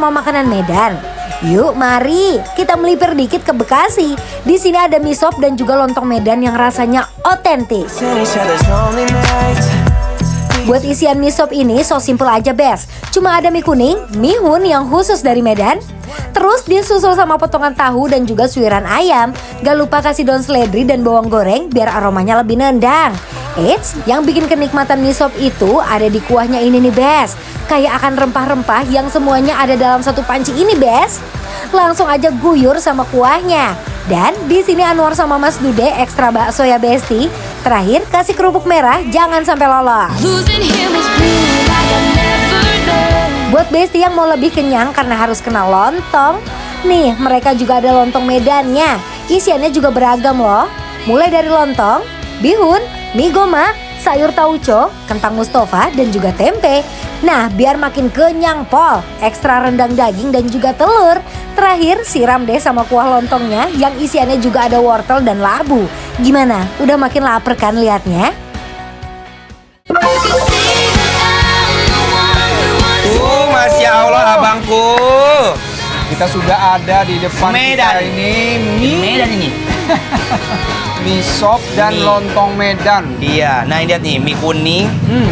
sama makanan Medan? Yuk mari kita melipir dikit ke Bekasi. Di sini ada mie sop dan juga lontong Medan yang rasanya otentik. Buat isian mie sop ini so simple aja bes. Cuma ada mie kuning, mihun yang khusus dari Medan. Terus disusul sama potongan tahu dan juga suiran ayam. Gak lupa kasih daun seledri dan bawang goreng biar aromanya lebih nendang. Eits, yang bikin kenikmatan mie sop itu ada di kuahnya ini nih bes. Kayak akan rempah-rempah yang semuanya ada dalam satu panci ini bes. Langsung aja guyur sama kuahnya. Dan di sini Anwar sama Mas Dude ekstra bakso ya besti. Terakhir kasih kerupuk merah, jangan sampai lolos. Buat besti yang mau lebih kenyang karena harus kena lontong, nih mereka juga ada lontong Medannya. Isiannya juga beragam loh. Mulai dari lontong, bihun, mie goma, sayur tauco, kentang Mustafa dan juga tempe. Nah, biar makin kenyang pol, ekstra rendang daging dan juga telur. Terakhir, siram deh sama kuah lontongnya yang isiannya juga ada wortel dan labu. Gimana? Udah makin lapar kan liatnya? Masya Allah abangku. Kita sudah ada di depan Medan. kita ini Medan ini. mie sop dan Mie. lontong Medan. Iya, nah lihat nih mie kuning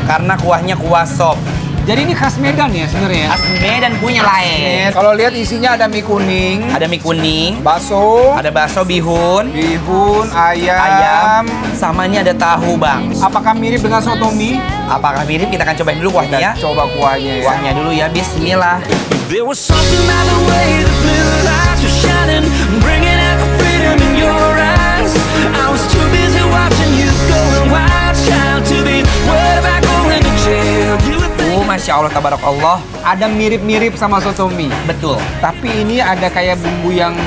karena kuahnya kuah sop. Jadi ini khas Medan ya sebenarnya. Khas Medan punya lain. Kalau lihat isinya ada mie kuning, Ada mie kuning, bakso, ada bakso bihun, bihun, ayam. ayam, sama ini ada tahu bang. Apakah mirip dengan soto mie? Apakah mirip? Kita akan cobain dulu kuahnya ya. Coba kuahnya ya. Kuahnya dulu ya, bismillah. There was something about the way the blue lights were shining, bringing out the freedom in your eyes. I was too busy watching you going wild, child, to be worried about going to jail. You were Masya Allah, tabarakallah. Ada mirip-mirip sama soto mie. Betul. Tapi ini ada kayak bumbu yang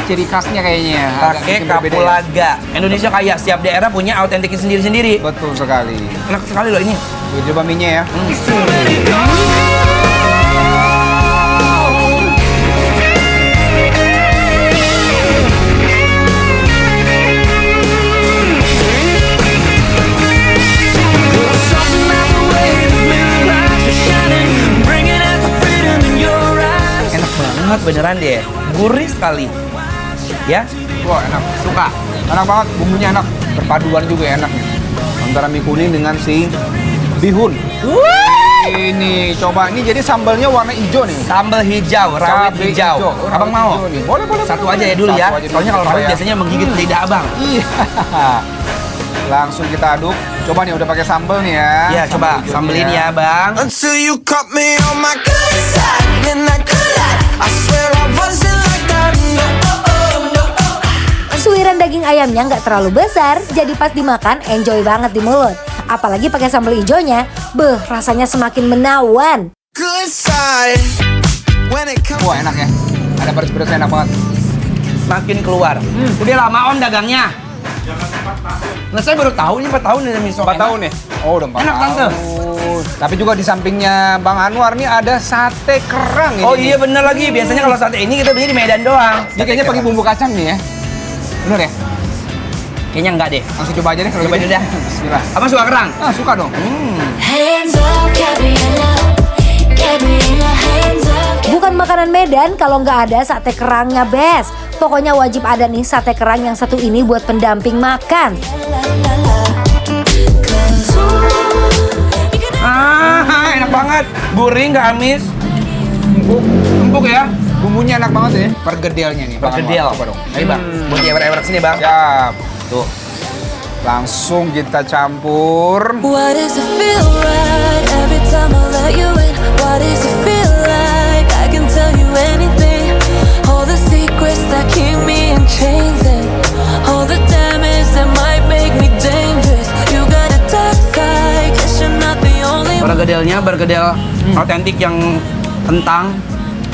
ciri khasnya kayaknya. Agak Pakai sedikit berbeda ya. kapulaga. Indonesia kaya, setiap daerah punya autentiknya sendiri-sendiri. Betul sekali. Enak sekali loh ini. Coba mie-nya ya. Enak banget beneran deh. Gurih sekali. Ya, Wah enak. suka. Enak banget, bumbunya enak. Perpaduan juga enak nih. Antara mie kuning dengan si bihun. Ini coba, ini jadi sambalnya warna hijau nih. Sambal hijau, rawit Cabai hijau. hijau. Abang Rawit mau? hijau nih. Boleh, boleh. Satu boleh, aja ya boleh. dulu ya. Satu aja dulu Soalnya kalau rawit supaya- biasanya menggigit lidah abang. Iya. Langsung kita aduk. Coba nih udah pakai sambal nih ya. Ya, coba hijaunya sambelin ya, Bang. until you caught me on my good side, in that good life. I swear I wasn't like that. No, no. Suiran daging ayamnya nggak terlalu besar, jadi pas dimakan enjoy banget di mulut. Apalagi pakai sambal hijaunya, beh rasanya semakin menawan. Good side. When it comes Wah enak ya. Ada pedas-pedasnya enak banget. Makin keluar. Udah lama om dagangnya. Nah, saya baru tahu ini 4 tahun ini miso. 4 tahun ya? Oh udah 4 Enak, tahun. Tante. Tapi juga di sampingnya Bang Anwar nih ada sate kerang ini. Oh iya bener lagi. Biasanya kalau sate ini kita beli di Medan doang. Ini kayaknya pakai bumbu kacang nih ya. Bener ya? Kayaknya enggak deh. Langsung coba aja deh kalau Coba gitu. dulu dah. Bismillah. Abang suka kerang? Ah suka dong. Hands up, Gabriella. Gabriella, hands up. Bukan makanan Medan kalau nggak ada sate kerangnya bes. Pokoknya wajib ada nih sate kerang yang satu ini buat pendamping makan. Enak banget. Gurih nggak amis. Empuk. Empuk ya. Bumbunya enak banget ya. Pergedelnya nih. Bang Pergedel. Anwar. Coba dong. Ayo bang. Buat ewer-ewer sini bang. Siap. Tuh. Langsung kita campur. Why does it feel right every time I let you in? Why does it feel like I can tell you anything? All the secrets that keep me in chains and all the damage that might make me dangerous. You got a dark side, guess you're not the only one. Pergedelnya bergedel autentik yang kentang,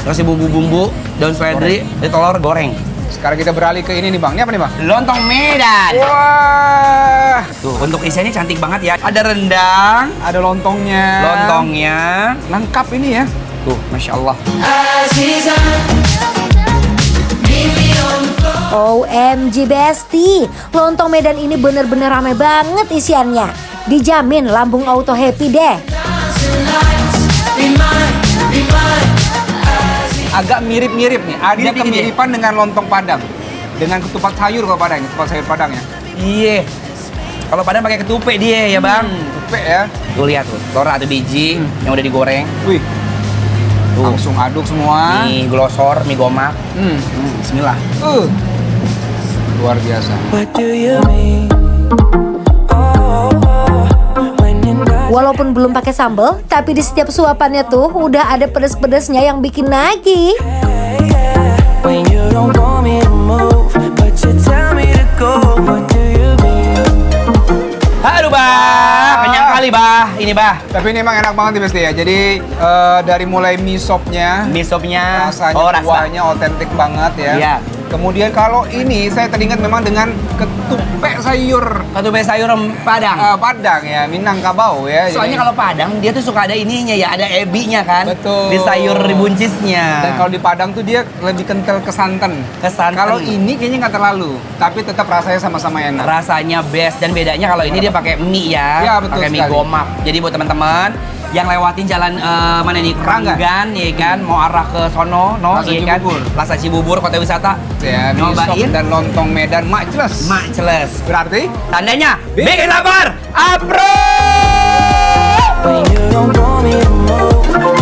kasih bumbu-bumbu, daun seledri, telur goreng. Sekarang kita beralih ke ini nih Bang. Ini apa nih Bang? Lontong Medan. Wah. Tuh, untuk isiannya cantik banget ya. Ada rendang, Ada lontongnya. lontongnya. Lengkap ini ya. Tuh, Masya Allah. OMG Besti, lontong Medan ini bener-bener rame banget isiannya. Dijamin lambung auto happy deh. agak mirip-mirip nih. Ada Mirip dikit ya? kemiripan dengan lontong Padang. Dengan ketupat sayur kalau Padang, ketupat sayur Padang ya. Iya. Kalau Padang pakai ketupat dia ya bang. Ketupat ya. Tuh lihat tuh, telur atau biji yang udah digoreng. Wih, Tuh. langsung aduk semua. Mie glosor, mie gomak. Bismillah. Luar biasa. What do you mean? When you're not Walaupun belum pakai sambal, tapi di setiap suapannya tuh udah ada pedes-pedesnya yang bikin nagih. when you don't want me to move, but you tell me to go. What do you mean? Aduh bah, kenyang kali bah. Ini bah. Tapi ini emang enak banget nih Besti ya. Jadi dari mulai mie sopnya, Mie sopnya, rasanya kuahnya otentik banget ya. Iya. Kemudian kalau ini saya teringat memang dengan ketupat sayur Ketupat sayur Padang. Padang ya, Minangkabau ya. Soalnya Jadi- kalau Padang dia tuh suka ada ininya ya, ada ebinya kan. Betul. Di sayur buncisnya. dan kalau di Padang tuh dia lebih kental ke santan. Ke santan. Kalau ini kayaknya nggak terlalu, tapi tetap rasanya sama-sama enak. rasanya best dan bedanya kalau ini dia pakai mie ya, Ya, betul pakai mie sekali. gomak. Jadi buat teman-teman yang lewatin jalan mana nih Keranggan. Keranggan ya kan, mau arah ke sono, Plaza ya kan, Cibubur. Plaza Cibubur Kota Wisata, Ya, mie sop nyobain dan lontong Medan Macles. mak celes. Berarti Tandanya bikin lapar, apro. When you don't want me to move,